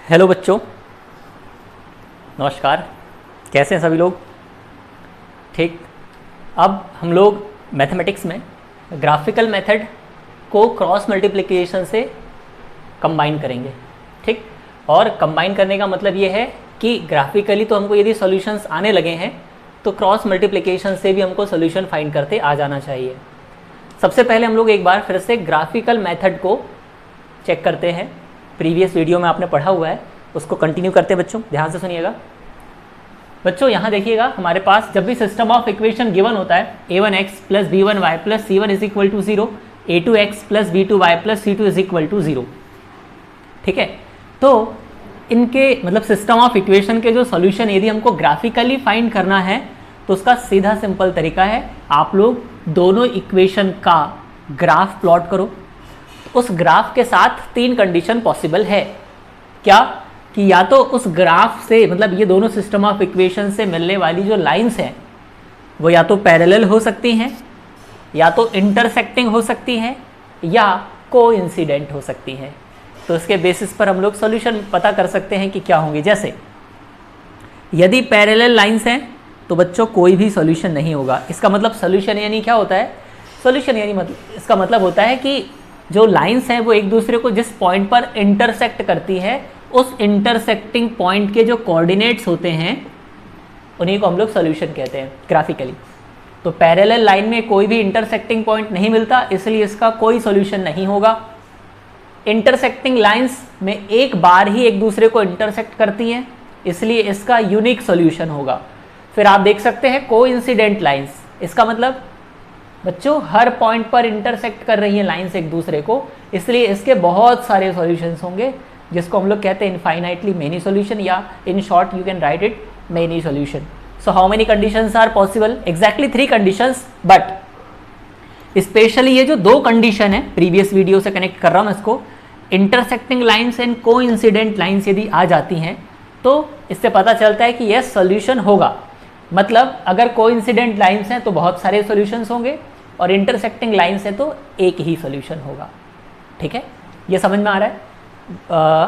Hello बच्चों, नमस्कार। कैसे हैं सभी लोग? ठीक। अब हम लोग मैथमेटिक्स में ग्राफिकल मेथड को क्रॉस मल्टीप्लिकेशन से कंबाइन करेंगे। ठीक। और कंबाइन करने का मतलब ये है कि ग्राफिकली तो हमको यदि सॉल्यूशंस आने लगे हैं तो क्रॉस मल्टीप्लिकेशन से भी हमको सॉल्यूशन फाइंड करते आ जाना चाहिए। सबसे पहले हम लोग एक बार फिर से ग्राफिकल मेथड को चेक करते हैं। प्रीवियस वीडियो में आपने पढ़ा हुआ है, उसको कंटिन्यू करते हैं बच्चों, ध्यान से सुनिएगा। बच्चों यहाँ देखिएगा, हमारे पास जब भी सिस्टम ऑफ इक्वेशन गिवन होता है a1x plus b1y plus c1 is equal to 0, a2x plus b2y plus c2 is equal to 0। ठीक है, तो इनके मतलब सिस्टम ऑफ इक्वेशन के जो सॉल्यूशन यदि हमको ग्राफिकली फाइंड करना है तो उसका सीधा सिंपल तरीका है, आप लोग दोनों इक्वेशन का ग्राफ प्लॉट करो। उस ग्राफ के साथ तीन कंडीशन पॉसिबल है। क्या? कि या तो उस ग्राफ से मतलब ये दोनों सिस्टम ऑफ इक्वेशन से मिलने वाली जो लाइंस हैं वो या तो पैरेलल हो सकती हैं, या तो इंटरसेक्टिंग हो सकती हैं, या कोइंसिडेंट हो सकती हैं। तो इसके बेसिस पर हम लोग सॉल्यूशन पता कर सकते हैं कि क्या होंगे। जैसे यदि पैरेलल लाइंस हैं तो बच्चों कोई भी सॉल्यूशन नहीं होगा। इसका मतलब सॉल्यूशन यानी क्या होता है? सॉल्यूशन यानी मतलब इसका मतलब होता है कि जो लाइंस हैं वो एक दूसरे को जिस पॉइंट पर इंटरसेक्ट करती है उस इंटरसेक्टिंग पॉइंट के जो कोऑर्डिनेट्स होते हैं उन्हीं को हम लोग सॉल्यूशन कहते हैं ग्राफिकली। तो पैरेलल लाइन में कोई भी इंटरसेक्टिंग पॉइंट नहीं मिलता, इसलिए इसका कोई सॉल्यूशन नहीं होगा। इंटरसेक्टिंग लाइंस में एक बार ही एक दूसरे को इंटरसेक्ट करती हैं, इसलिए इसका यूनिक सॉल्यूशन होगा। फिर आप देख सकते हैं कोइंसिडेंट लाइंस, इसका मतलब बच्चों हर पॉइंट पर इंटरसेक्ट कर रही हैं लाइंस एक दूसरे को, इसलिए इसके बहुत सारे सॉल्यूशंस होंगे जिसको हम लोग कहते हैं इनफाइनाइटली मेनी सॉल्यूशन, या in short you can write it many solution. So how many conditions are possible? Exactly 3 conditions, but specially ये जो 2 कंडीशन है प्रीवियस वीडियो से कनेक्ट कर रहा हूँ इसको, intersecting lines and coincident lines यदि आ जाती हैं तो इससे पता चलता है कि यस सॉल्यूशन होगा। मतलब अगर कोइंसिडेंट लाइंस हैं तो बहुत सारे सॉल्यूशंस होंगे और इंटरसेक्टिंग लाइंस है तो एक ही सॉल्यूशन होगा। ठीक है, ये समझ में आ रहा है?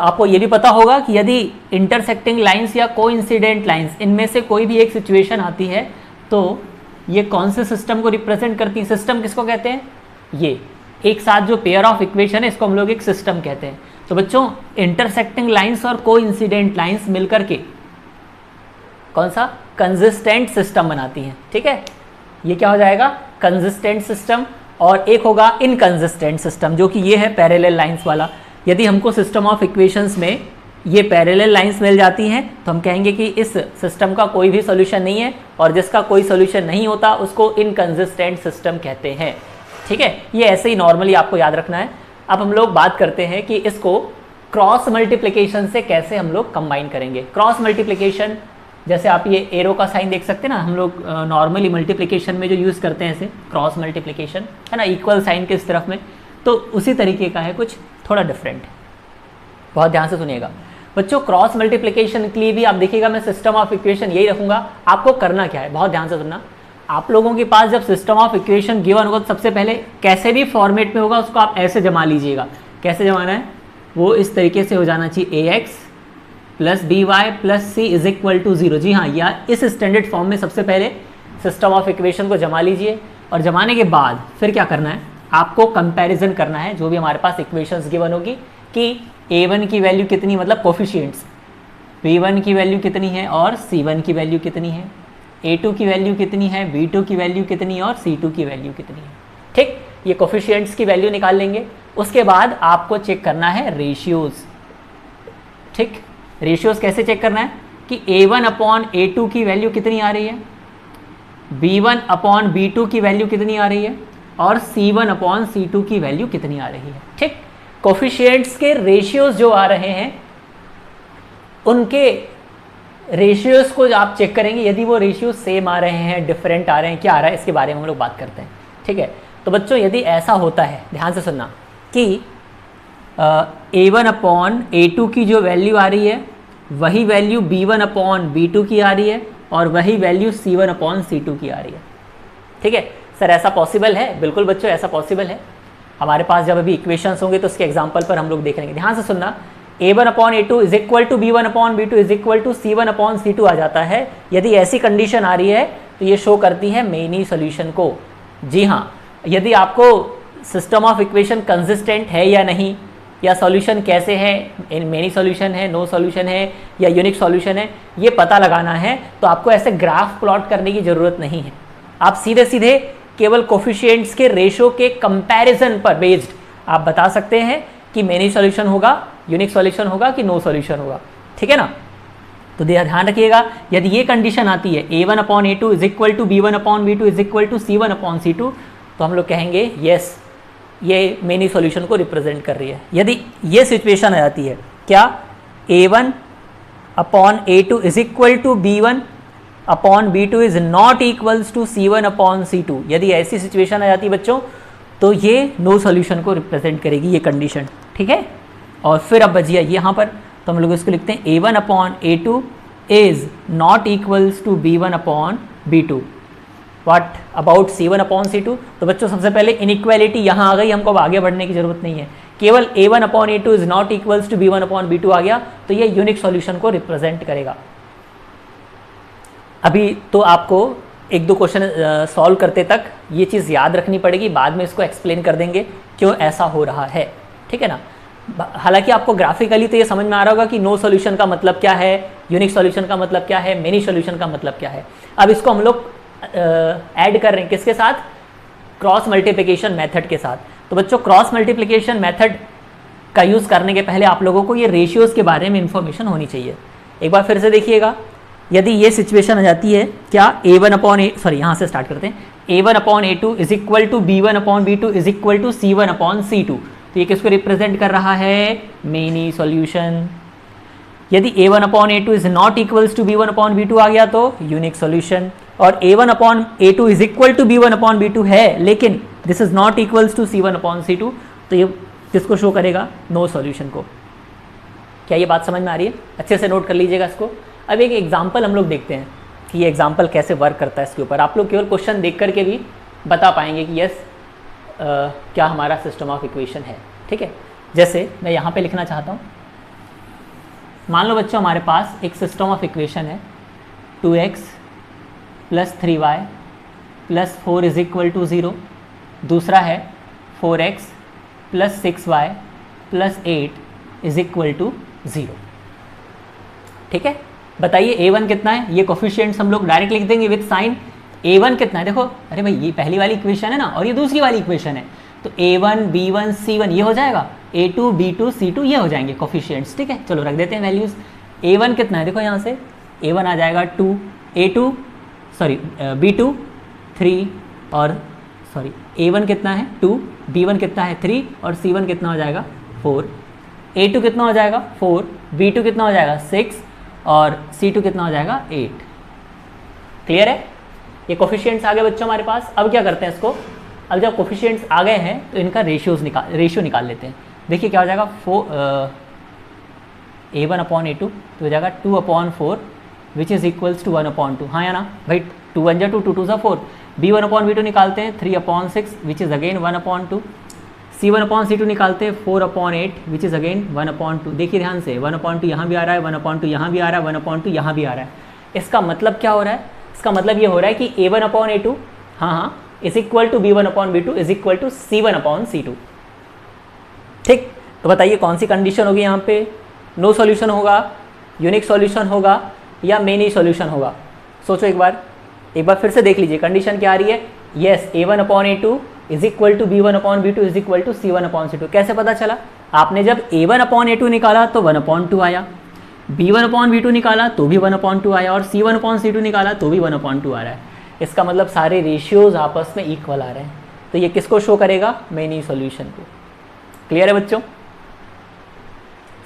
आपको ये भी पता होगा कि यदि इंटरसेक्टिंग लाइंस या कोइंसिडेंट लाइंस इनमें से कोई भी एक सिचुएशन आती है तो ये कौन से सिस्टम को रिप्रेजेंट करती है? सिस्टम किसको कहते हैं? ये एक साथ जो पेयर ऑफ इक्वेशन है इसको हम लोग एक सिस्टम कहते हैं। तो बच्चों इंटरसेक्टिंग लाइंस और कोइंसिडेंट लाइंस मिलकर के कौन सा कंसिस्टेंट सिस्टम बनाती हैं। ठीक है, ये क्या हो जाएगा? Consistent system. और एक होगा इनकंसिस्टेंट सिस्टम, जो कि ये है पैरेलल लाइंस वाला। यदि हमको सिस्टम ऑफ इक्वेशंस में ये पैरेलल लाइंस मिल जाती हैं तो हम कहेंगे कि इस सिस्टम का कोई भी सॉल्यूशन नहीं है, और जिसका कोई सॉल्यूशन नहीं होता उसको इनकंसिस्टेंट सिस्टम कहते हैं। ठीक है, ये ऐसे ही नॉर्मली आपको याद रखना है। अब हम लोग बात करते हैं कि इसको क्रॉस मल्टीप्लिकेशन से कैसे हम लोग कंबाइन करेंगे। क्रॉस मल्टीप्लिकेशन, जैसे आप ये एरो का साइन देख सकते हैं ना, हम लोग नॉर्मली मल्टीप्लिकेशन में जो यूज़ करते हैं इसे क्रॉस मल्टीप्लिकेशन है ना, इक्वल साइन के इस तरफ में, तो उसी तरीके का है, कुछ थोड़ा डिफरेंट। बहुत ध्यान से सुनिएगा बच्चों। क्रॉस मल्टीप्लिकेशन के लिए भी आप देखिएगा मैं सिस्टम ऑफ इक्वेशन यही रखूंगा। आपको करना क्या है, बहुत ध्यान से सुनना। आप लोगों के पास जब सिस्टम ऑफ इक्वेशन गिवन होगा तो सबसे पहले कैसे भी फॉर्मेट में होगा उसको आप ऐसे जमा लीजिएगा। कैसे जमाना है? वो इस तरीके से हो जाना चाहिए, ax plus B Y plus C is equal to 0। जी हाँ, या इस स्टैंडर्ड फॉर्म में सबसे पहले सिस्टम ऑफ इक्वेशन को जमा लीजिए, और जमाने के बाद फिर क्या करना है? आपको कंपैरिजन करना है जो भी हमारे पास इक्वेशंस गिवन होगी कि a1 की वैल्यू कितनी, मतलब कोफिशिएंट्स, b1 की वैल्यू कितनी है और c1 की वैल्यू कितनी है, a2 की वैल्यू कितनी है, b2 की वैल्यू कितनी है और c2 की वैल्यू कितनी है। ठीक, ये कोफिशिएंट्स की वैल्यू निकाल लेंगे। उसके बाद आपको चेक करना है रेशियोज। ठीक, रेशियोज कैसे चेक करना है कि a1 अपॉन a2 की वैल्यू कितनी आ रही है, b1 अपॉन b2 की वैल्यू कितनी आ रही है और c1 अपॉन c2 की वैल्यू कितनी आ रही है। ठीक, कोफिशिएंट्स के रेशियोज जो आ रहे हैं उनके रेशियोज को आप चेक करेंगे। यदि वो रेशियो सेम आ रहे हैं, डिफरेंट आ रहे हैं, क्या आ रहा है, इसके बारे में हम लोग बात करते हैं। ठीक है, तो बच्चों यदि ऐसा होता है, ध्यान से सुनना, कि a1 अपॉन a2 की जो वैल्यू आ रही है वही वैल्यू b1 अपॉन b2 की आ रही है और वही वैल्यू c1 अपॉन c2 की आ रही है। ठीक है सर, ऐसा पॉसिबल है? बिल्कुल बच्चों, ऐसा पॉसिबल है। हमारे पास जब अभी इक्वेशंस होंगे तो उसके एग्जाम्पल पर हम लोग देख लेंगे। ध्यान से सुनना, a1/a2 is equal to b1/b2 is equal to c1/c2 आ जाता है। यदि ऐसी कंडीशन आ रही है तो ये शो करती है मेनी सोल्यूशन को। जी हाँ, यदि आपको सिस्टम ऑफ इक्वेशन कंसिस्टेंट है या नहीं, या सॉल्यूशन कैसे है, मेनी सॉल्यूशन है, नो सॉल्यूशन है या यूनिक सॉल्यूशन है, ये पता लगाना है तो आपको ऐसे ग्राफ प्लॉट करने की ज़रूरत नहीं है। आप सीधे सीधे केवल कोफिशिएंट्स के रेशो के कंपैरिजन पर बेस्ड आप बता सकते हैं कि मेनी सॉल्यूशन होगा, यूनिक सॉल्यूशन होगा कि नो सॉल्यूशन होगा। ठीक है ना? तो ध्यान रखिएगा, यदि ये कंडीशन आती है a1/a2 is equal to b1/b2 is equal to c1/c2, तो हम लोग कहेंगे यस, ये मेनी सॉल्यूशन को रिप्रेजेंट कर रही है। यदि ये सिचुएशन आ जाती है, क्या a1/a2 is equal to b1/b2 is not equals to c1/c2, यदि ऐसी सिचुएशन आ जाती है बच्चों, तो ये नो सॉल्यूशन को रिप्रेजेंट करेगी ये कंडीशन। ठीक है, और फिर अब बचिए यहाँ पर, तो हम लोग इसको लिखते हैं a1/a2 is not equals to b1/b2। What about c1/c2? तो बच्चों सबसे पहले इनइक्वालिटी यहाँ आ गई, हमको अब आगे बढ़ने की जरूरत नहीं है। केवल a1/a2 is not equals to b1/b2 आ गया, तो ये यूनिक सॉल्यूशन को रिप्रेजेंट करेगा। अभी तो आपको एक दो क्वेश्चन सॉल्व करते तक ये चीज़ याद रखनी पड़ेगी, बाद में इसको एक्सप्लेन कर देंगे क्यों ऐसा हो रहा है। ठीक है ना? हालांकि आपको ग्राफिकली तो ये समझ में आ रहा होगा कि नो सॉल्यूशन का मतलब क्या है, यूनिक सॉल्यूशन का मतलब क्या है, मेनी सॉल्यूशन का मतलब क्या है। अब इसको हम लोग ऐड कर रहे हैं किसके साथ? क्रॉस मल्टीप्लिकेशन मेथड के साथ। तो बच्चों क्रॉस मल्टीप्लिकेशन मेथड का यूज़ करने के पहले आप लोगों को ये रेशियोज़ के बारे में इंफॉर्मेशन होनी चाहिए। एक बार फिर से देखिएगा, यदि ये सिचुएशन आ जाती है, क्या यहाँ से स्टार्ट करते हैं, a1/a2 is equal to b1/b2 is equal to c1/c2, तो ये किसको रिप्रेजेंट कर रहा है? Many solution. यदि a1/a2 is not equals to b1/b2 आ गया तो यूनिक सॉल्यूशन, और a1/a2 is equal to b1/b2 है लेकिन this is not equals to c1/c2, तो ये किसको शो करेगा? नो सॉल्यूशन को। क्या ये बात समझ में आ रही है? अच्छे से नोट कर लीजिएगा इसको। अब एक एग्जाम्पल हम लोग देखते हैं कि ये एग्जाम्पल कैसे वर्क करता है इसके ऊपर। आप लोग केवल क्वेश्चन देख करके भी बता पाएंगे कि यस क्या हमारा सिस्टम ऑफ इक्वेशन है। ठीक है, जैसे मैं यहाँ पे लिखना चाहता हूँ, मान लो बच्चों हमारे पास एक सिस्टम ऑफ इक्वेशन है 2x + 3y + 4 is equal to 0, दूसरा है 4x + 6y + 8 is equal to 0। ठीक है, बताइए a1 कितना है? ये कोफिशिएंट्स हम लोग डायरेक्ट लिख देंगे विद साइन। a1 कितना है? देखो, अरे भाई ये पहली वाली इक्वेशन है ना, और ये दूसरी वाली इक्वेशन है, तो a1 b1 c1 ये हो जाएगा, a2 b2 c2 ये हो जाएंगे कोफिशिएंट्स। ठीक है, चलो रख देते हैं वैल्यूज़। a1 कितना है? देखो यहाँ से a1 आ जाएगा 2, b2 3, और a1 कितना है? 2, b1 कितना है? 3, और c1 कितना हो जाएगा? 4। a2 कितना हो जाएगा? 4, b2 कितना हो जाएगा? 6, और c2 कितना हो जाएगा? 8। क्लियर है? ये कोफिशिएंट्स आ गए बच्चों हमारे पास। अब क्या करते हैं इसको, अब जब कोफिशिएंट्स आ गए हैं तो इनका रेशियो निकाल लेते हैं। देखिए क्या हो जाएगा, a1/a2 तो हो जाएगा 2/4 विच इज़ इक्वल्स टू 1/2। हाँ या ना भाई, 2 1 2 2 2 4। b1/b2 निकालते हैं 3/6 विच इज़ अगेन 1/2। c1/c2 निकालते हैं 4/8 विच इज़ अगेन 1/2। देखिए ध्यान से, 1/2 यहाँ भी आ रहा है, 1/2 यहाँ भी आ रहा है, 1/2 यहाँ भी आ रहा है। इसका मतलब क्या हो रहा है? इसका मतलब ये हो रहा है कि a1/a2 हाँ is equal to b1/b2 is equal to c1/c2। ठीक, तो बताइए कौन सी कंडीशन होगी यहाँ पे? नो सॉल्यूशन होगा, यूनिक सॉल्यूशन होगा, या मेनी सॉल्यूशन होगा? सोचो एक बार फिर से देख लीजिए, कंडीशन क्या आ रही है? Yes, a1/a2 is equal to b1/b2 is equal to c1/c2। कैसे पता चला? आपने जब a1/a2 निकाला तो 1/2 आया, b1/b2 निकाला तो भी 1/2 आया, और c1/c2 निकाला तो भी 1/2 आ रहा है। इसका मतलब सारे रेशियोज आपस में इक्वल आ रहे हैं, तो ये किसको शो करेगा? मेनी सॉल्यूशन को। क्लियर है बच्चों?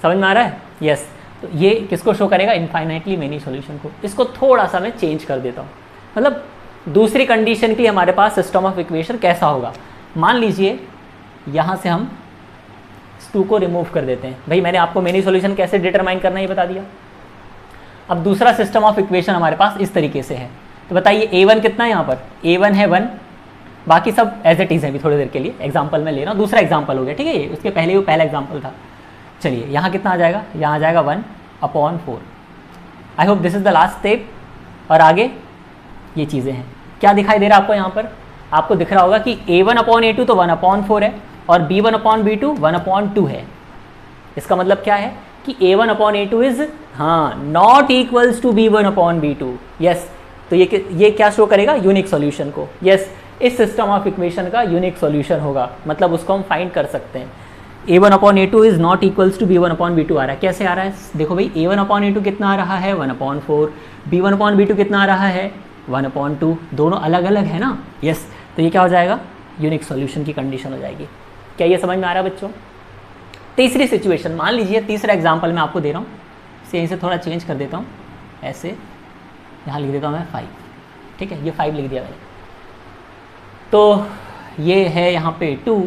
समझ में आ रहा है? यस, तो ये किसको शो करेगा? इनफाइनाइटली मेनी सॉल्यूशन को। इसको थोड़ा सा मैं चेंज कर देता हूँ, मतलब दूसरी कंडीशन के लिए हमारे पास सिस्टम ऑफ इक्वेशन कैसा होगा। मान लीजिए यहाँ से हम 2 को रिमूव कर देते हैं। भाई मैंने आपको मेनी सॉल्यूशन कैसे डिटरमाइन करना ये बता दिया। अब दूसरा सिस्टम ऑफ इक्वेशन हमारे पास इस तरीके से है, तो बताइए a1 कितना है यहाँ पर? a1 है 1, बाकी सब एज इट इज़ है अभी थोड़ी देर के लिए, एग्जाम्पल मैं ले रहा हूँ, दूसरा एग्जाम्पल हो गया, ठीक है। ये उसके पहले वो पहला एग्जाम्पल था। चलिए यहाँ कितना आ जाएगा, यहाँ आ जाएगा 1/4। I hope this is the last step. और आगे ये चीज़ें हैं, क्या दिखाई दे रहा है आपको यहाँ पर, आपको दिख रहा होगा कि A1/A2 तो 1/4 है और B1/B2 1/2 है। इसका मतलब क्या है कि A1/A2 is not equals to B1/B2। Yes, तो ये क्या शो करेगा, यूनिक सॉल्यूशन को। यस, इस सिस्टम ऑफ इक्वेशन का यूनिक सॉल्यूशन होगा, मतलब उसको हम फाइंड कर सकते हैं। A1/A2 is not equals to B1/B2 आ रहा है, कैसे आ रहा है, देखो भाई A1/A2 कितना आ रहा है 1/4, B1/B2 कितना आ रहा है 1/2, दोनों अलग अलग है ना। यस, तो ये क्या हो जाएगा, यूनिक सॉल्यूशन की कंडीशन हो जाएगी। क्या ये समझ में आ रहा है बच्चों। तीसरी सिचुएशन, मान लीजिए तीसरा एग्जाम्पल मैं आपको दे रहा हूँ, यहीं से थोड़ा चेंज कर देता हूँ, ऐसे यहाँ लिख देता हूँ मैं 5, ठीक है, ये 5 लिख दिया मैंने। तो ये है यहाँ पे 2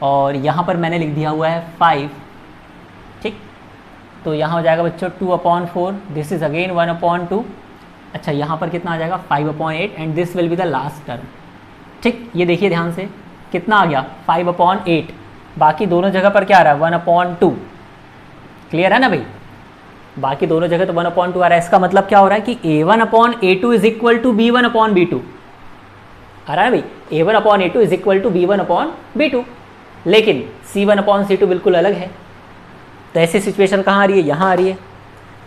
और यहाँ पर मैंने लिख दिया हुआ है 5, ठीक। तो यहाँ हो जाएगा बच्चों 2/4, दिस इज अगेन 1/2। अच्छा, यहाँ पर कितना आ जाएगा 5/8 and this will be the last term, ठीक। ये देखिए ध्यान से कितना आ गया 5/8, बाकी दोनों जगह पर क्या आ रहा है 1/2। क्लियर है ना भाई, बाकी दोनों जगह तो 1/2 आ रहा है। इसका मतलब क्या हो रहा है कि A1/A2 is equal to B1/B2 आ रहा है भाई, A1/A2 is equal to B1/B2, लेकिन C1/C2 बिल्कुल अलग है। तो ऐसी सिचुएशन कहाँ आ रही है, यहाँ आ रही है।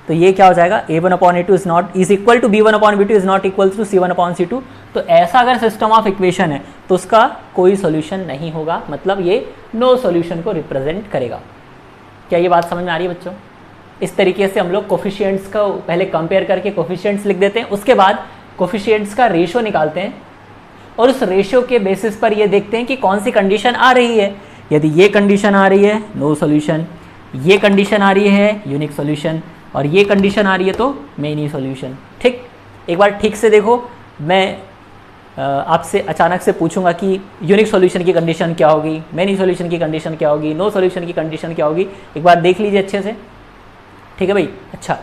तो ये क्या हो जाएगा A1/A2 is equal to B1/B2 is not equal to C1/C2। तो ऐसा अगर सिस्टम ऑफ इक्वेशन है तो उसका कोई सॉल्यूशन नहीं होगा, मतलब ये नो सॉल्यूशन को रिप्रेजेंट करेगा। क्या ये बात समझ में आ रही है बच्चों। इस तरीके से हम लोग कोफिशिएंट्स को पहले कंपेयर करके कोफिशिएंट्स लिख देते हैं, उसके बाद कोफिशिएंट्स का रेशियो निकालते हैं और उस रेशियो के बेसिस पर ये देखते हैं कि कौन सी कंडीशन आ रही है। यदि ये कंडीशन आ रही है नो सॉल्यूशन, ये कंडीशन आ रही है यूनिक सॉल्यूशन, और ये कंडीशन आ रही है तो मेनी सॉल्यूशन, ठीक। एक बार ठीक से देखो, मैं आपसे अचानक से पूछूंगा कि यूनिक सॉल्यूशन की कंडीशन क्या होगी, मेनी सॉल्यूशन की कंडीशन क्या होगी, नो सॉल्यूशन की कंडीशन क्या होगी, एक बार देख लीजिए अच्छे से, ठीक है भाई। अच्छा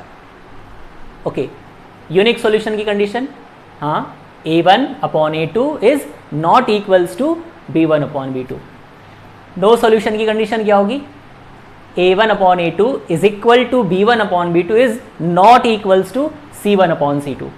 ओके, यूनिक सॉल्यूशन की कंडीशन, हाँ, A1/A2 is not equals to B1/B2। No solution की कंडीशन क्या होगी, A1/A2 is equal to B1/B2 is not equals to C1/C2,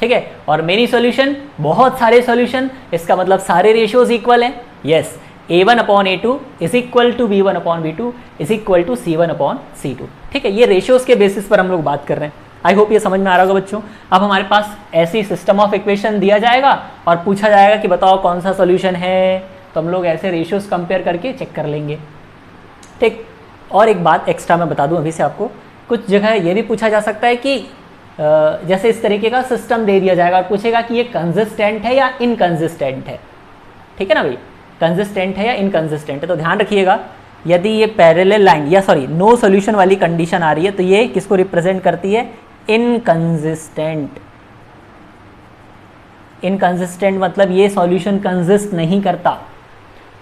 ठीक है। और मेनी सॉल्यूशन, बहुत सारे सॉल्यूशन, इसका मतलब सारे रेशियोज इक्वल हैं। Yes, A1/A2 is equal to B1/B2 is equal to C1/C2, ठीक है। ये रेशियोज के बेसिस पर हम लोग बात कर रहे हैं। आई होप ये समझ में आ रहा होगा बच्चों। अब हमारे पास ऐसी सिस्टम ऑफ इक्वेशन दिया जाएगा और पूछा जाएगा कि बताओ कौन सा सॉल्यूशन है, तो हम लोग ऐसे रेशियोज कंपेयर करके चेक कर लेंगे, ठीक। और एक बात एक्स्ट्रा मैं बता दूं अभी से आपको, कुछ जगह ये भी पूछा जा सकता है कि जैसे इस तरीके का सिस्टम दे दिया जाएगा और पूछेगा कि ये कंसिस्टेंट है या इनकंसिस्टेंट है, ठीक है ना भाई, कंसिस्टेंट है या इनकंसिस्टेंट है। तो ध्यान रखिएगा, यदि ये पैरेलल लाइन या सॉरी नो सॉल्यूशन वाली कंडीशन आ रही है तो ये किसको रिप्रेजेंट करती है, इनकंसिस्टेंट। इनकंसिस्टेंट मतलब ये सॉल्यूशन कंसिस्ट नहीं करता।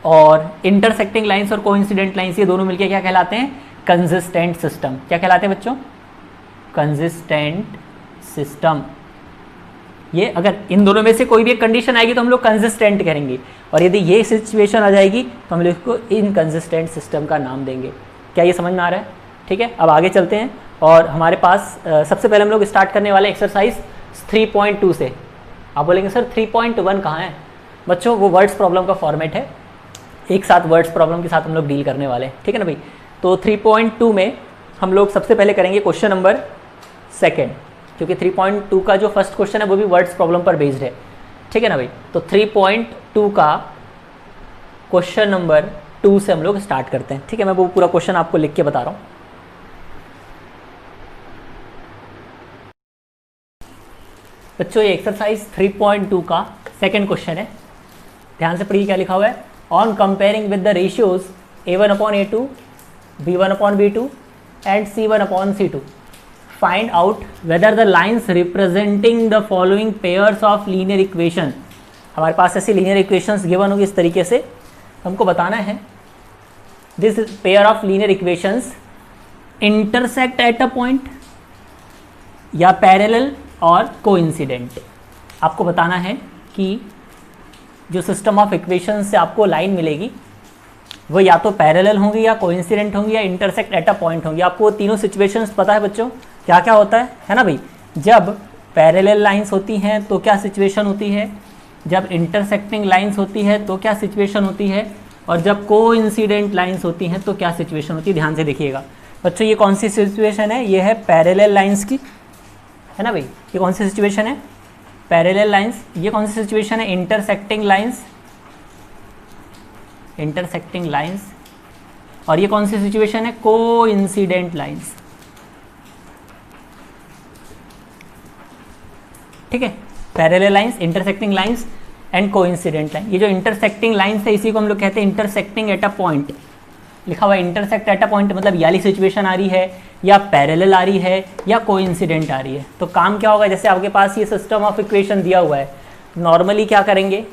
और इंटरसेक्टिंग लाइंस और कोइंसिडेंट लाइंस ये दोनों मिलके क्या कहलाते हैं, कंसिस्टेंट सिस्टम। क्या कहलाते हैं बच्चों, कंसिस्टेंट सिस्टम। ये अगर इन दोनों में से कोई भी एक कंडीशन आएगी तो हम लोग कंसिस्टेंट करेंगे, और यदि ये सिचुएशन आ जाएगी तो हम लोग इसको इनकंसिस्टेंट सिस्टम का नाम देंगे। क्या ये समझ में आ रहा है, ठीक है। अब आगे चलते हैं और हमारे पास सबसे पहले हम लोग स्टार्ट करने वाले एक्सरसाइज 3.2 से। आप बोलेंगे सर 3.1 कहाँ है बच्चों, वो वर्ड्स प्रॉब्लम का फॉर्मेट है, एक साथ वर्ड्स प्रॉब्लम के साथ हम लोग डील करने वाले हैं, ठीक है ना भाई। तो 3.2 में हम लोग सबसे पहले करेंगे क्वेश्चन नंबर 2, क्योंकि 3.2 का जो फर्स्ट क्वेश्चन है वो भी वर्ड्स प्रॉब्लम पर बेस्ड है, ठीक है ना भाई। तो 3.2 का क्वेश्चन नंबर 2 से हम लोग स्टार्ट करते हैं, ठीक है। मैं वो पूरा क्वेश्चन आपको लिख के बता रहा हूँ। बच्चों ये एक्सरसाइज 3.2 का सेकंड क्वेश्चन है, ध्यान से पढ़िए क्या लिखा हुआ है। On comparing with the ratios A1/A2, B1/B2 and C1/C2, find out whether the lines representing the following pairs of linear equation. हमारे पास ऐसी लीनियर इक्वेशंस गिवन होगी इस तरीके से, हमको बताना है this pair of linear equations intersect at a point या पैरेलल और कोइंसिडेंट। आपको बताना है कि जो सिस्टम ऑफ इक्वेशन से आपको लाइन मिलेगी वो या तो पैरेलल होंगी या कोइंसिडेंट होंगी या इंटरसेक्ट एट अ पॉइंट होंगी। आपको तीनों सिचुएशंस पता है बच्चों क्या क्या होता है ना भाई। जब पैरेलल लाइंस होती हैं तो क्या सिचुएशन होती है, जब इंटरसेक्टिंग लाइंस होती है तो क्या सिचुएशन होती है, और जब कोइंसिडेंट लाइंस होती हैं तो क्या सिचुएशन होती है। ध्यान से देखिएगा बच्चों, ये कौन सी सिचुएशन है, ये है पैरेलल लाइंस की, है ना भाई। ये कौन सी सिचुएशन है, पैरेलल लाइंस। ये कौन सी सिचुएशन है, इंटरसेक्टिंग लाइंस, इंटरसेक्टिंग लाइंस। और ये कौन सी सिचुएशन है, कोइंसिडेंट लाइंस। ठीक है, parallel lines, intersecting lines and coincident line. ये जो इंटरसेक्टिंग लाइंस है इसी को हम लोग कहते हैं इंटरसेक्टिंग एट अ पॉइंट। लिखा हुआ है इंटरसेक्ट एट अ पॉइंट, मतलब ये वाली सिचुएशन आ रही है या पैरेलल आ रही है या कोइंसिडेंट आ रही है। तो काम क्या होगा, जैसे आपके पास ये सिस्टम ऑफ इक्वेशन दिया हुआ है, नॉर्मली क्या करेंगे,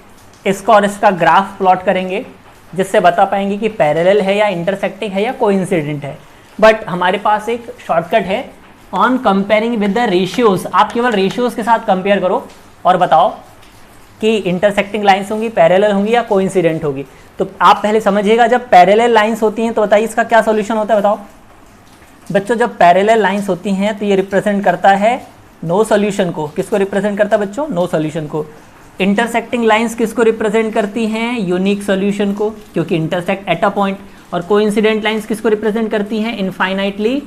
इसका और इसका ग्राफ प्लॉट करेंगे जिससे बता पाएंगे कि पैरेलल है या इंटरसेक्टिंग है या कोइंसिडेंट है। बट हमारे पास एक शॉर्टकट है, on comparing with the ratios. आप केवल रेशियोज के साथ कंपेयर करो और बताओ कि इंटरसेक्टिंग लाइंस होंगी, पैरेलल होंगी या कोइंसिडेंट होगी। तो आप पहले समझिएगा, जब पैरेलल लाइंस होती हैं तो बताइए इसका क्या सॉल्यूशन होता है, बताओ बच्चों। जब पैरेलल लाइंस होती हैं तो ये रिप्रेजेंट करता है नो सॉल्यूशन को। किसको रिप्रेजेंट करता है बच्चों, नो सॉल्यूशन को। इंटरसेक्टिंग लाइंस किसको रिप्रेजेंट करती हैं, यूनिक सॉल्यूशन को, क्योंकि इंटरसेक्ट एट अ पॉइंट। और कोइंसिडेंट लाइंस किसको रिप्रेजेंट करती हैं, इनफाइनाइटली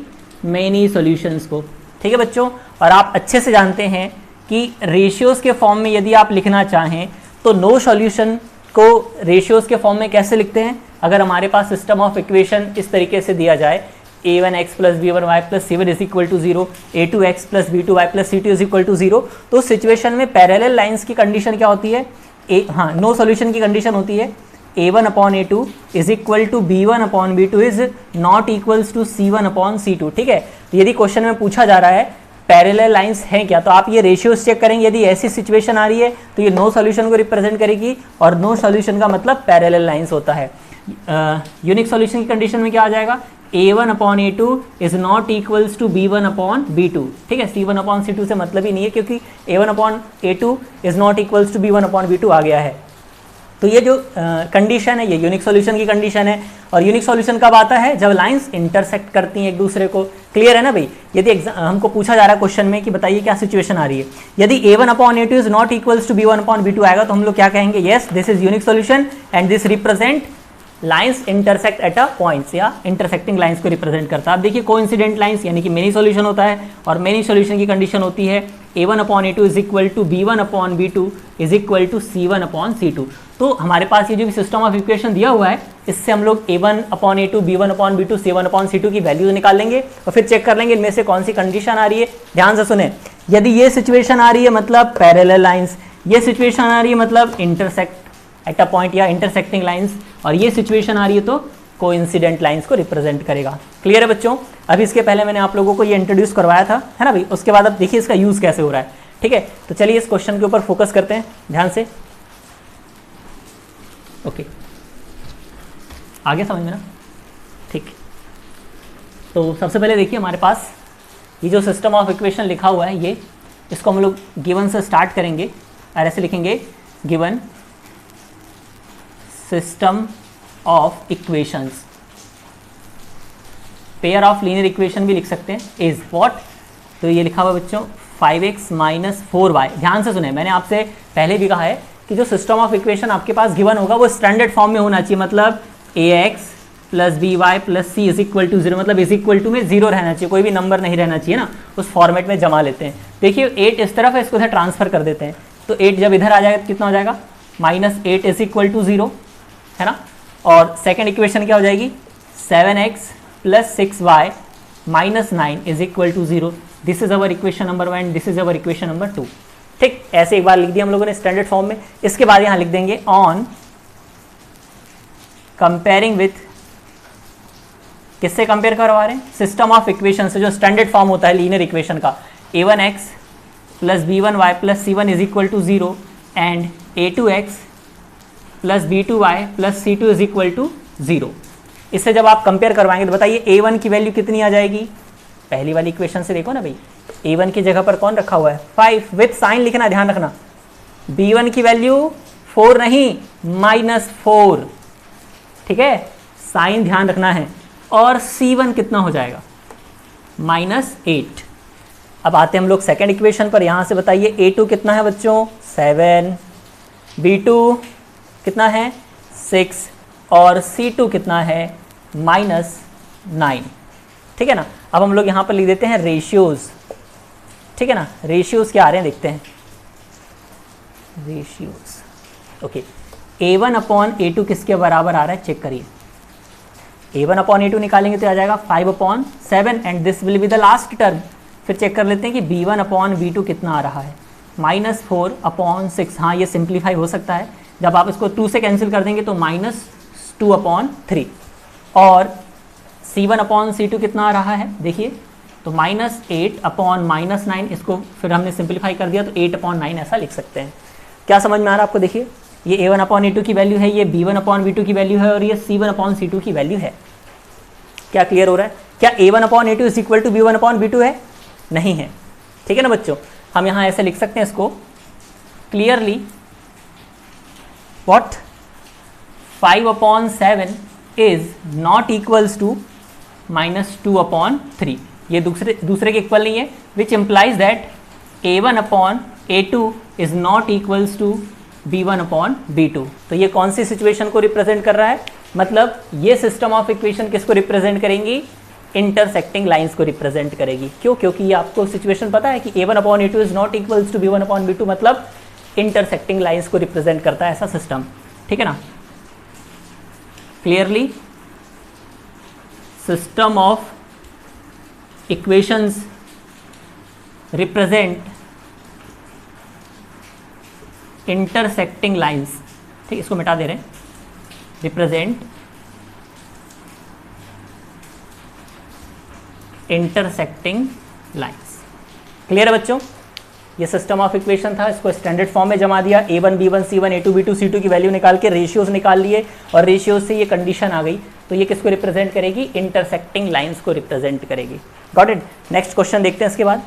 मेनी सॉल्यूशंस को। ठीक है बच्चों, और आप अच्छे से जानते हैं कि रेशियोज के फॉर्म में यदि आप लिखना चाहें तो नो सॉल्यूशन को रेशियोज के फॉर्म में कैसे लिखते हैं। अगर हमारे पास सिस्टम ऑफ इक्वेशन इस तरीके से दिया जाए, a1x + b1y + c1 = 0, a2x + b2y + c2 = 0, तो सिचुएशन में पैरेलल लाइंस की कंडीशन क्या होती है, नो सॉल्यूशन की कंडीशन होती है a1/a2 = b1/b2 is not equals to c1/c2। ठीक है, तो यदि क्वेश्चन में पूछा जा रहा है पैरेलल लाइंस हैं क्या, तो आप ये रेशियोज चेक करेंगे। यदि ऐसी सिचुएशन आ रही है तो ये नो सॉल्यूशन को रिप्रेजेंट करेगी, और नो सॉल्यूशन का मतलब पैरेलल लाइंस होता है। यूनिक सॉल्यूशन की कंडीशन में क्या आ जाएगा, a1/a2 is not equals to b1/b2। ठीक है, c1/c2 से मतलब ही नहीं है, क्योंकि a1/a2 is not equals to b1/b2 आ गया है। तो ये जो कंडीशन है ये यूनिक सॉल्यूशन की कंडीशन है। और यूनिक सॉल्यूशन कब आता है, जब लाइंस इंटरसेक्ट करती हैं एक दूसरे को। क्लियर है ना भाई। यदि हमको पूछा जा रहा है क्वेश्चन में कि बताइए क्या सिचुएशन आ रही है, यदि a1/a2 is not equals to b1/b2 आएगा तो हम लोग क्या कहेंगे, yes this is unique solution and this represent lines intersect at a points, या इंटरसेक्टिंग लाइंस को रिप्रेजेंट करता है। अब देखिए कोइंसिडेंट लाइंस यानी कि मेनी सॉल्यूशन होता है, और मेनी सॉल्यूशन की कंडीशन होती है a1/a2 is equal to b1/b2 is equal to c1/c2। तो हमारे पास ये जो भी सिस्टम ऑफ इक्वेशन दिया हुआ है, इससे हम लोग a1/a2 b1/b2 c1/c2 की वैल्यूज निकाल लेंगे और फिर चेक कर लेंगे इनमें से कौन सी कंडीशन आ रही है। ध्यान से सुने, यदि ये सिचुएशन आ रही है मतलब पैरेलल लाइंस, ये सिचुएशन आ रही है मतलब इंटरसेक्ट एट अ पॉइंट या इंटरसेक्टिंग लाइंस, और ये सिचुएशन आ रही है तो कोइंसिडेंट लाइंस को रिप्रेजेंट करेगा। क्लियर है बच्चों। अभी इसके पहले मैंने आप लोगों को ये इंट्रोड्यूस करवाया था, है ना भाई। उसके बाद अब देखिए इसका यूज कैसे हो रहा है। ठीक है, तो चलिए इस क्वेश्चन के ऊपर फोकस करते हैं ध्यान से। ओके, आगे समझ में ना, ठीक। तो सबसे पहले देखिए हमारे पास ये जो सिस्टम ऑफ इक्वेशन लिखा हुआ है, ये इसको हम लोग गिवन से स्टार्ट करेंगे और ऐसे लिखेंगे, given system of equations, pair of linear equation भी लिख सकते हैं, इज व्हाट। तो ये लिखा हुआ बच्चों 5x - 4y। ध्यान से सुने, मैंने आपसे पहले भी कहा है कि जो सिस्टम ऑफ इक्वेशन आपके पास गिवन होगा वो स्टैंडर्ड फॉर्म में होना चाहिए, मतलब ax + by + c = 0, मतलब इज इक्वल टू में 0 रहना चाहिए, कोई भी नंबर नहीं रहना चाहिए ना, उस फॉर्मेट में जमा लेते हैं। देखिए 8 इस तरफ है, इसको इधर ट्रांसफर कर देते हैं, तो 8 जब इधर आ जाएगा तो कितना हो जाएगा, -8 = 0, है ना। और सेकेंड इक्वेशन क्या हो जाएगी, 7x + 6y - 9 = 0। This is our equation number 1, this is our equation number 2। ठीक, ऐसे एक बार लिख दिया हम लोगों ने स्टैंडर्ड फॉर्म में। इसके बाद यहां लिख देंगे ऑन कंपेयरिंग विथ, किससे कंपेयर करवा रहे हैं, सिस्टम ऑफ इक्वेशन से, जो स्टैंडर्ड फॉर्म होता है लीनियर इक्वेशन का, a1x + b1y + c1 = 0 and a2x + b2y + c2 = 0। इससे जब आप कंपेयर करवाएंगे तो बताइए a1 की वैल्यू कितनी आ जाएगी, पहली वाली इक्वेशन से देखो ना भाई, a1 की जगह पर कौन रखा हुआ है, 5, विथ साइन लिखना, ध्यान रखना। b1 की वैल्यू 4 नहीं, -4, ठीक है, साइन ध्यान रखना है। और C1 कितना हो जाएगा, -8। अब आते हैं हम लोग सेकेंड इक्वेशन पर। यहाँ से बताइए A2 कितना है बच्चों, 7, B2 कितना है, 6, और C2 कितना है, -9, ठीक है ना। अब हम लोग यहाँ पर लिख देते हैं रेशियोज, ठीक है ना। रेशियोज क्या आ रहे हैं देखते हैं, रेशियोज, ओके। A1/A2 किसके बराबर आ रहा है, चेक करिए। A1/A2 निकालेंगे तो आ जाएगा 5/7, and this will be the last term. फिर चेक कर लेते हैं कि B1/B2 कितना आ रहा है, -4/6। हाँ, ये सिंप्लीफाई हो सकता है, जब आप इसको 2 से कैंसिल कर देंगे तो -2/3। और C1/C2 कितना आ रहा है, देखिए, तो -8/-9, इसको फिर हमने सिंप्लीफाई कर दिया तो 8/9 ऐसा लिख सकते हैं। क्या समझ में आ रहा है आपको, देखिए, ये A1/A2 की वैल्यू है, ये B1/B2 की वैल्यू है, और ये C1/C2 की वैल्यू है। क्या क्लियर हो रहा है? क्या A1/A2 is equal to B1/B2 है? नहीं है, ठीक है ना बच्चों। हम यहाँ ऐसे लिख सकते हैं इसको clearly, what 5/7 is not equals to -2/3। ये दूसरे के इक्वल नहीं है, which implies that A1/A2 is not equals to B1/B2। तो ये कौन सी सिचुएशन को रिप्रेजेंट कर रहा है, मतलब ये सिस्टम ऑफ इक्वेशन किसको रिप्रेजेंट करेंगी, इंटरसेक्टिंग लाइंस को रिप्रेजेंट करेगी। क्यों? क्योंकि ये आपको सिचुएशन पता है कि A1/A2 is not equals to B1/B2, मतलब इंटरसेक्टिंग लाइंस को रिप्रेजेंट करता है ऐसा सिस्टम, ठीक है ना। Clearly, system of equations represent intersecting lines, ठीक, इसको मिटा दे रहे हैं, रिप्रेजेंट इंटरसेक्टिंग लाइंस। क्लियर है बच्चों? ये सिस्टम ऑफ इक्वेशन था, इसको स्टैंडर्ड फॉर्म में जमा दिया, A1 B1 C1 A2 B2 C2 की वैल्यू निकाल के रेशियोज निकाल लिए, और रेशियोज से ये कंडीशन आ गई, तो ये किसको रिप्रेजेंट करेगी, इंटरसेक्टिंग लाइंस को रिप्रेजेंट करेगी। Got it? नेक्स्ट क्वेश्चन देखते हैं इसके बाद।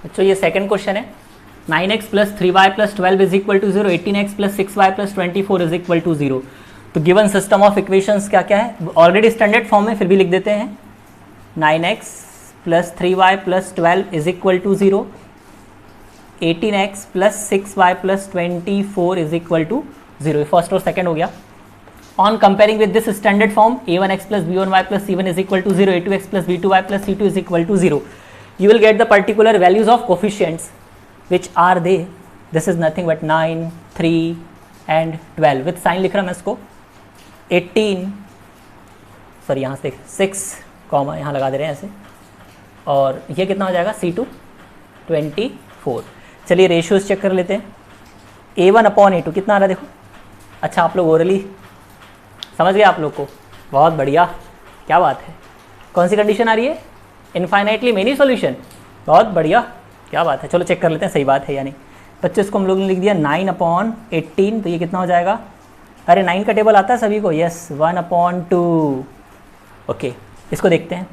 बच्चों ये सेकंड क्वेश्चन है, 9x + 3y + 12 is equal to 0, 18x + 6y + 24 is equal to 0। तो गिवन सिस्टम ऑफ इक्वेशंस क्या क्या है, ऑलरेडी स्टैंडर्ड फॉर्म में, फिर भी लिख देते हैं। 9x + 3y + 12 is equal to 0, 18x + 6y + 24 is equal to 0। First और सेकंड हो गया। On comparing with this standard form, A1x + B1y + C1 is equal to 0, A2x + B2y + C2 is equal to 0, you will get the particular values of coefficients, which are they, this is nothing but 9, 3 and 12 with sign लिख रहा मैं इसको, 18, sorry यहाँ से 6 comma यहाँ लगा दे रहे हैं ऐसे, और ये कितना हो जाएगा C2 24। चलिए रेशियोज चेक कर लेते हैं। A1/A2 कितना आ रहा है देखो, अच्छा आप लोग ओरली समझ गए आप लोग को, बहुत बढ़िया, क्या बात है। कौन सी कंडीशन आ रही है, इनफाइनाइटली मेनी सॉल्यूशन, बहुत बढ़िया, क्या बात है। चलो चेक कर लेते हैं सही बात है या नहीं। बच्चों इसको हम लोगों ने लिख दिया 9/18, तो ये कितना हो जाएगा, अरे 9 का टेबल आता है सभी को, यस, 1/2। ओके, इसको देखते हैं,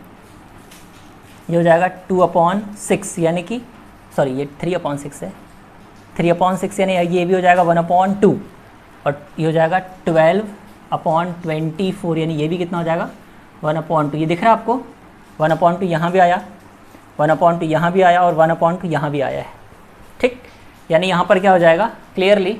ये हो जाएगा 2/6, यानी कि सॉरी ये 3/6 है, 3/6 यानी ये भी हो जाएगा 1/2, और ये हो जाएगा 12/24, यानी ये भी कितना हो जाएगा 1/2। ये दिख रहा है आपको, 1/2 यहाँ भी आया, 1/2 यहाँ भी आया, और 1/2 यहाँ भी आया है, ठीक। यानी यहाँ पर क्या हो जाएगा, क्लियरली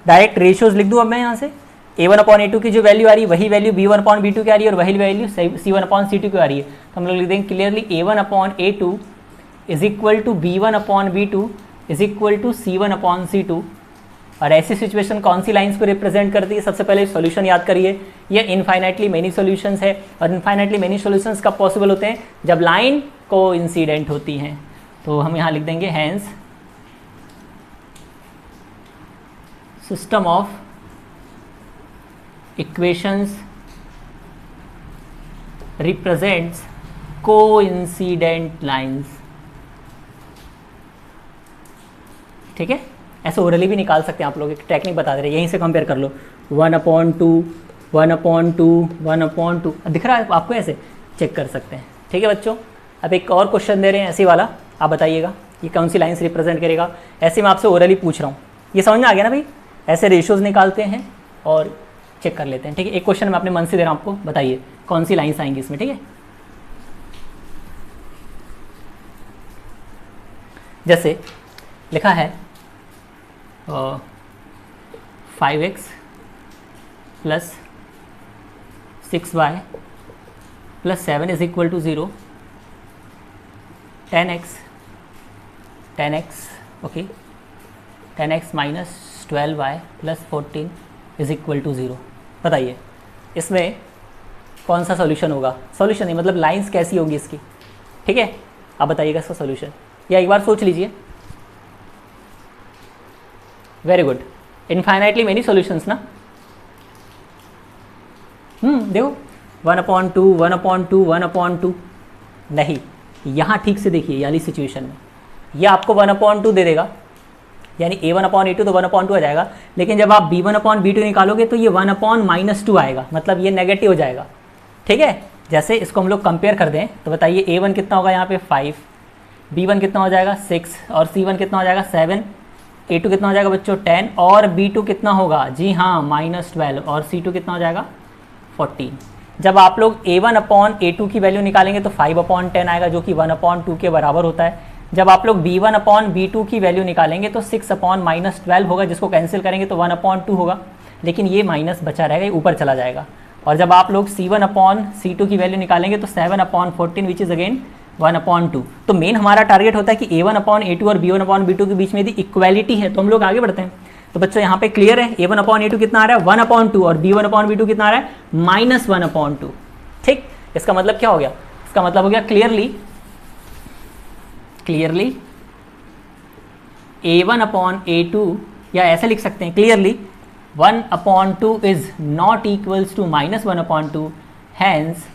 डायरेक्ट रेशियोज लिख दूँ अब मैं यहाँ से। A1/A2 की जो वैल्यू आ रही है वही वैल्यू B1/B2 की आ रही है, और वही वैल्यू C1/C2 की आ रही है। तो हम लोग लिख देंगे clearly A1/A2 is equal to B1/B2 is equal to C1/C2। और ऐसी सिचुएशन कौन सी लाइंस को रिप्रेजेंट करती है, सबसे पहले सॉल्यूशन याद करिए, ये इनफाइनाइटली मेनी सॉल्यूशंस है, और इनफाइनाइटली मेनी सॉल्यूशंस कब पॉसिबल होते हैं, जब लाइन को इंसिडेंट होती हैं। तो हम यहाँ लिख देंगे hence system of equations represents coincident lines, ठीक है। ऐसे ओरली भी निकाल सकते हैं आप लोग, एक टेक्निक बता दे रहे हैं, यहीं से कंपेयर कर लो, 1/2 1/2 1/2 दिख रहा है आपको, ऐसे चेक कर सकते हैं, ठीक है बच्चों। अब एक और क्वेश्चन दे रहे हैं ऐसी वाला, आप बताइएगा ये कौन सी लाइन्स रिप्रेजेंट करेगा। ऐसे मैं आपसे ओरली पूछ रहा हूँ, ये समझ में आ गया ना भाई। ऐसे रेशियोज़ निकालते हैं और चेक कर लेते हैं, ठीक है। एक क्वेश्चन मैं अपने मन से दे रहा हूँ आपको, बताइए कौन सी लाइन्स आएंगी इसमें, ठीक है। जैसे लिखा है 5x plus 6y plus 7 is equal to 0, 10x okay, 10x minus 12y plus 14 is equal to 0। बताइए इसमें कौन सा सॉल्यूशन होगा। सॉल्यूशन नहीं मतलब लाइंस कैसी होगी इसकी, ठीक है। आप बताइएगा इसका सॉल्यूशन, या एक बार सोच लीजिए। Very good, infinitely many solutions ना। देखो 1/2 1/2 1/2 नहीं, यहाँ ठीक से देखिए, यानी सिचुएशन में ये आपको 1/2 दे देगा, यानी a1/a2 तो 1/2 आ जाएगा। लेकिन जब आप b1/b2 निकालोगे तो ये 1/-2 आएगा, मतलब ये नेगेटिव हो जाएगा, ठीक है। जैसे इसको हम लोग कंपेयर कर दें तो बताइए a1 कितना होगा यहाँ पे 5, b1 कितना हो जाएगा 6 और c1 कितना हो जाएगा 7, a2 कितना हो जाएगा बच्चों 10 और b2 कितना होगा, जी हाँ -12 और c2 कितना हो जाएगा 14। जब आप लोग a1/a2 की वैल्यू निकालेंगे तो 5/10 आएगा, जो कि 1/2 के बराबर होता है। जब आप लोग b1/b2 की वैल्यू निकालेंगे तो 6/-12 होगा, जिसको कैंसिल करेंगे तो 1/2 होगा, लेकिन ये माइनस बचा रहेगा, ये ऊपर चला जाएगा। और जब आप लोग c1/c2 की वैल्यू निकालेंगे तो 7/14 विच इज़ अगेन 1/2। तो मेन हमारा टारगेट होता है कि a1/a2 और b1/b2 के बीच में यदि इक्वालिटी है तो हम लोग आगे बढ़ते हैं। तो बच्चों यहाँ पे क्लियर है, a1/a2 कितना आ रहा है 1/2 और b1/b2 कितना आ रहा है -1/2। ठीक, इसका मतलब क्या हो गया, इसका मतलब हो गया क्लियरली a1/a2, या ऐसे लिख सकते हैं clearly 1/2 is not equals to -1/2, hence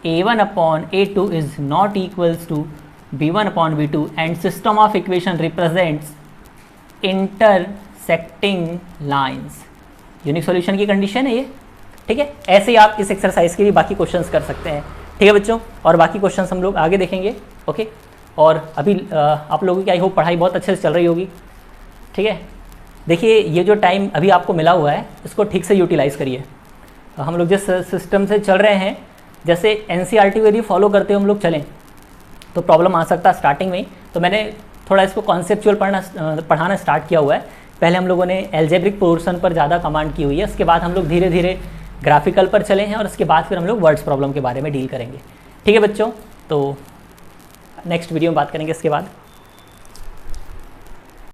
a1/a2 is not equals to b1/b2 and system of equation represents intersecting lines. Unique solution की कंडीशन है ये, ठीक है। ऐसे ही आप इस एक्सरसाइज के भी बाकी क्वेश्चंस कर सकते हैं, ठीक है बच्चों। और बाकी क्वेश्चंस हम लोग आगे देखेंगे, ओके। और अभी आप लोगों की आई होप पढ़ाई बहुत अच्छे से चल रही होगी, ठीक है। देखिए ये जो टाइम अभी आपको मिला हुआ है इसको ठीक से यूटिलाइज़ करिए। हम लोग जिस सिस्टम से चल रहे हैं, जैसे एनसीईआरटी को यदि फॉलो करते हुए हम लोग चलें तो प्रॉब्लम आ सकता है स्टार्टिंग में ही। तो मैंने थोड़ा इसको कॉन्सेप्चुअल पढ़ाना स्टार्ट किया हुआ है। पहले हम लोगों ने एल्जेब्रिक पोर्शन पर ज़्यादा कमांड की हुई है, उसके बाद हम लोग धीरे धीरे ग्राफिकल पर चले हैं और उसके बाद फिर हम लोग वर्ड्स प्रॉब्लम के बारे में डील करेंगे, ठीक है बच्चों। तो नेक्स्ट वीडियो में बात करेंगे इसके बाद।